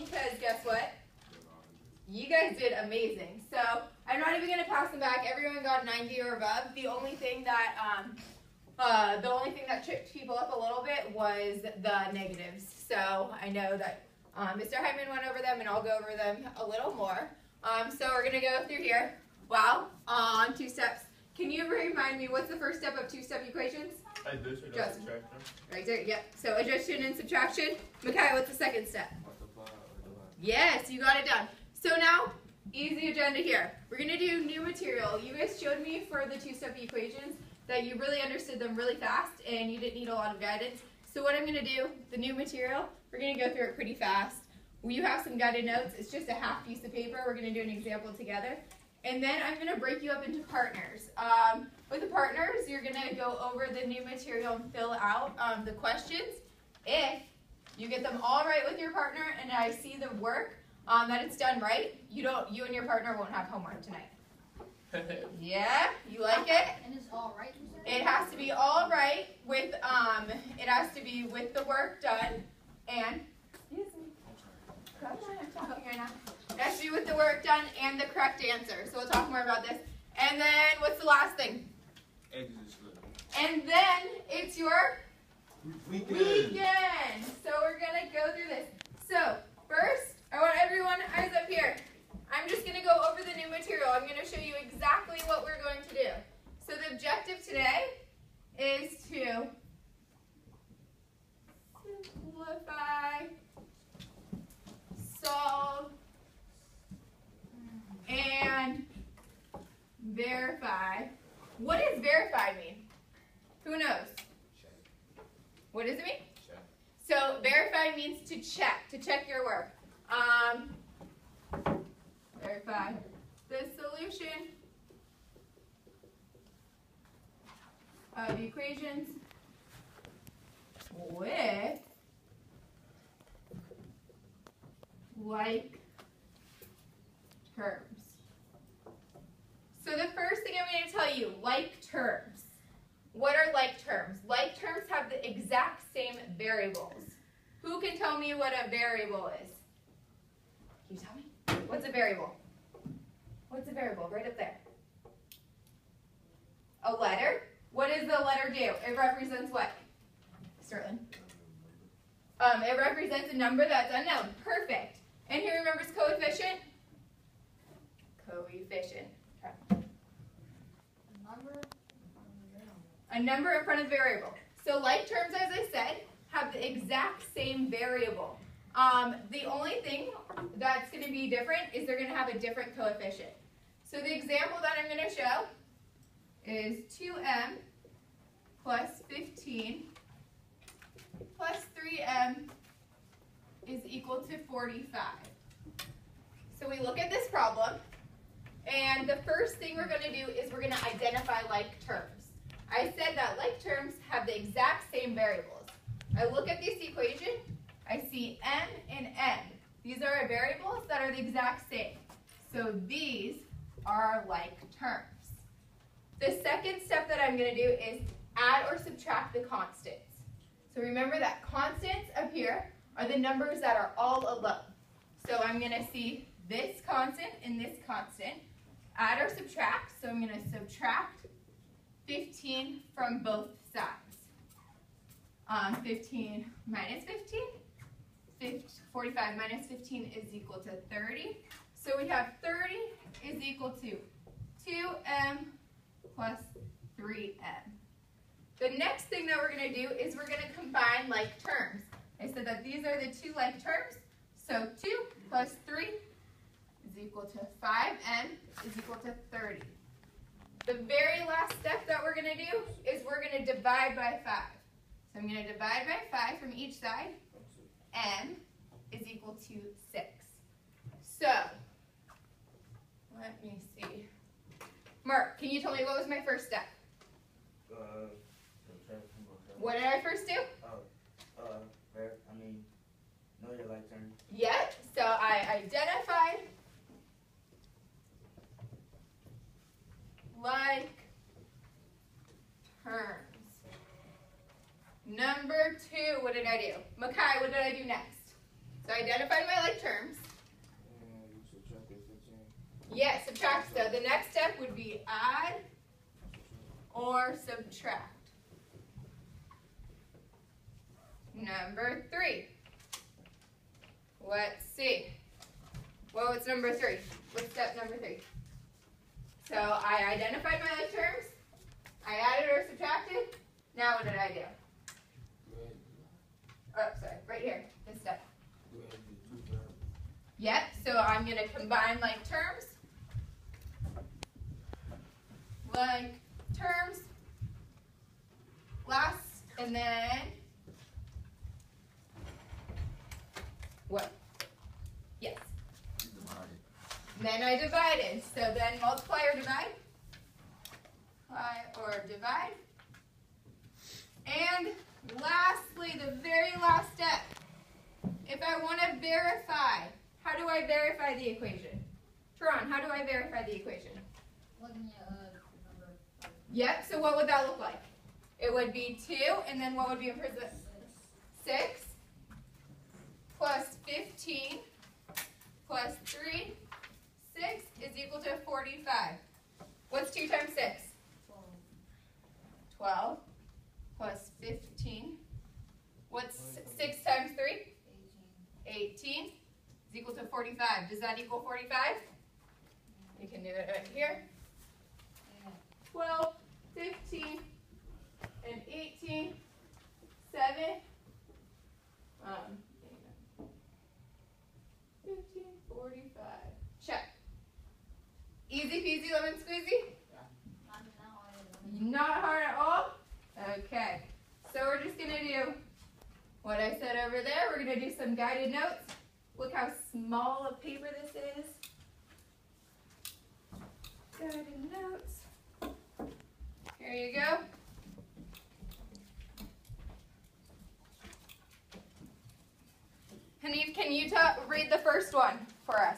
because guess what? You guys did amazing. So I'm not even going to pass them back. Everyone got 90 or above. The only thing that tripped people up a little bit was the negatives. So I know that Mr. Hyman went over them, and I'll go over them a little more. So we're going to go through here. Wow, on 2 steps. Can you remind me, what's the first step of 2-step equations? Addition and subtraction. Right there, yep. So addition and subtraction. Makai, what's the second step? Multiply or divide. Yes, you got it done. So now, easy agenda here. We're going to do new material. You guys showed me for the 2-step equations that you really understood them really fast and you didn't need a lot of guidance. So what I'm going to do, the new material, we're going to go through it pretty fast. You have some guided notes. It's just a half piece of paper. We're going to do an example together. And then I'm going to break you up into partners. With the partners, you're going to go over the new material and fill out the questions. If you get them all right with your partner and I see the work, that it's done right, you and your partner won't have homework tonight. Yeah, you like it? And it's all right. It has to be all right with it has to be with the work done and I'm talking right now. It has to be with the work done and the correct answer. So we'll talk more about this. And then what's the last thing? And then it's your weekend. So we're gonna go through this. So first, I want everyone eyes up here. I'm just going to go over the new material. I'm going to show you exactly what we're going to do. So the objective today is to simplify, solve, and verify. What does verify mean? Who knows? What does it mean? Check. So verify means to check your work. Verify the solution of equations with like terms. So the first thing I'm going to tell you, like terms. What are like terms? Like terms have the exact same variables. Who can tell me what a variable is? Can you tell me? What's a variable? What's a variable? Right up there. A letter. What does the letter do? It represents what? Sterling. It represents a number that's unknown. Perfect. And who remembers coefficient? Coefficient. Okay. A number in front of the variable. So like terms, as I said, have the exact same variable. The only thing that's going to be different is they're going to have a different coefficient. So the example that I'm going to show is 2m plus 15 plus 3m is equal to 45. So we look at this problem, and the first thing we're going to do is we're going to identify like terms. I said that like terms have the exact same variables. I look at this equation, I see m and n. These are variables that are the exact same. So these are like terms. The second step that I'm going to do is add or subtract the constants. So remember that constants up here are the numbers that are all alone. So I'm going to see this constant and this constant. Add or subtract. So I'm going to subtract 15 from both sides. 15 minus 15. 45 minus 15 is equal to 30. So we have 30 is equal to 2m plus 3m. The next thing that we're going to do is we're going to combine like terms. I said that these are the two like terms. So 2 plus 3 is equal to 5m is equal to 30. The very last step that we're going to do is we're going to divide by 5. So I'm going to divide by 5 from each side. M is equal to 6. So, let me see. Mark, can you tell me what was my first step? What did I first do? Know your like terms. Yep, so I identified like terms. Number 2, what did I do? Makai, what did I do next? So I identified my like terms. And you subtracted 15. Yes, subtract. So the next step would be add or subtract. Number 3. Let's see. Well, it's number 3. What's step number 3? So I identified my like terms. I added or subtracted. Now what did I do? Oh, sorry, right here, this step. Yep, so I'm going to combine like terms. Like terms. Last, and then what? Yes. Then I divided. So then multiply or divide. Multiply or divide. And lastly, the very last step. If I want to verify, how do I verify the equation? Teron, how do I verify the equation? Looking at number 5. Yep, so what would that look like? It would be 2, and then what would be in parentheses? 6 plus 15 plus 3, 6 is equal to 45. What's 2 times 6? 12 plus 15. What's 6 times 3? 18 is equal to 45. Does that equal 45? You can do it right here. 12, 15, and 18, 7, 15, 45. Check. Easy peasy lemon squeezy? Not hard at all? Okay. So we're just going to do what I said over there. We're going to do some guided notes. Look how small a paper this is. Guided notes. Here you go. Hanif, can you read the first one for us?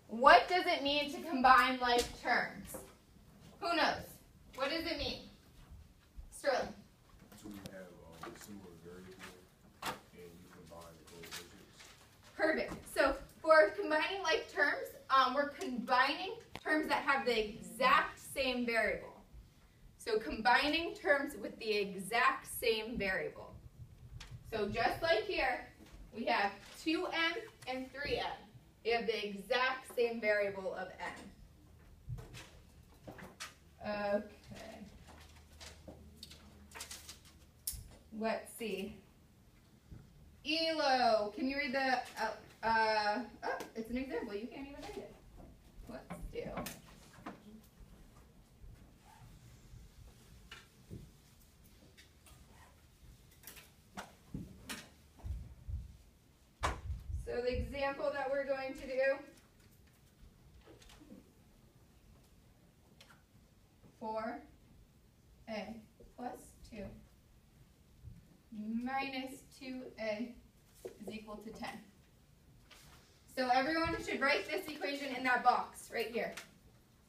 What does it mean to combine like terms? Who knows? What does it mean? Sterling. So we have similar variables and you combine the coefficients. Perfect. So for combining like terms, we're combining terms that have the exact same variable. So combining terms with the exact same variable. So just like here, we have 2m and 3m. We have the exact same variable of m. Okay. Let's see. Elo, can you read the, oh, it's an example. You can't even read it. Let's do. So the example that we're going to do, 4a plus 2 minus 2a is equal to 10. So everyone should write this equation in that box right here.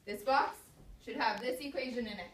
This box should have this equation in it.